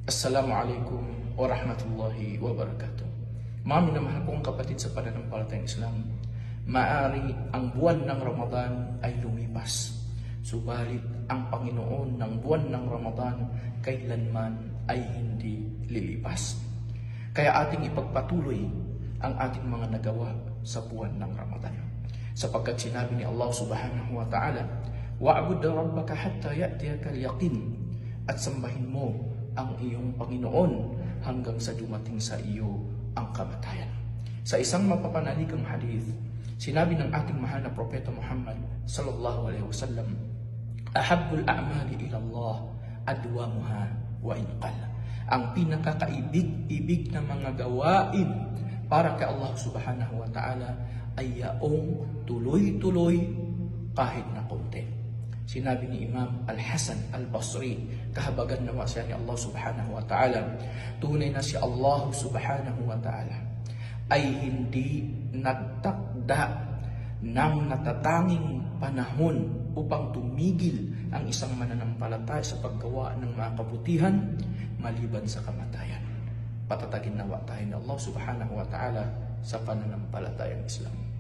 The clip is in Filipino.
Assalamualaikum warahmatullahi wabarakatuh. Mga minamahal kong kapatid sa pananampalatayang Islam, maaari ang buwan ng Ramadan ay lumipas. Subalit ang Panginoon ng buwan ng Ramadan kailanman ay hindi lilipas. Kaya ating ipagpatuloy ang ating mga nagawa sa buwan ng Ramadan. Sapagkat sinabi ni Allah subhanahu wa ta'ala, "Wa'bud rabbaka hatta ya'tiyakal yaqin." At sambahin mo ang iyong Panginoon hanggang sa dumating sa iyo ang kamatayan. Sa isang mapapanaligang hadith, sinabi ng ating mahal na propeta Muhammad sallallahu alaihi wasallam, "Ahabbul a'mali ila Allah adwamuha wa in qalla." Ang pinakakaibig-ibig na mga gawain para kay Allah subhanahu wa ta'ala ay yaong tuloy-tuloy kahit na konti. Sinabi ni Imam Al-Hasan Al-Basri, kahabagan nawa siya ni Allah subhanahu wa ta'ala, tunay na si Allah subhanahu wa ta'ala ay hindi nagtakda ng natatanging panahon upang tumigil ang isang mananampalataya sa paggawa ng mga kabutihan maliban sa kamatayan. Patatagin nawa tayo ni Allah subhanahu wa ta'ala sa pananampalatayang Islam.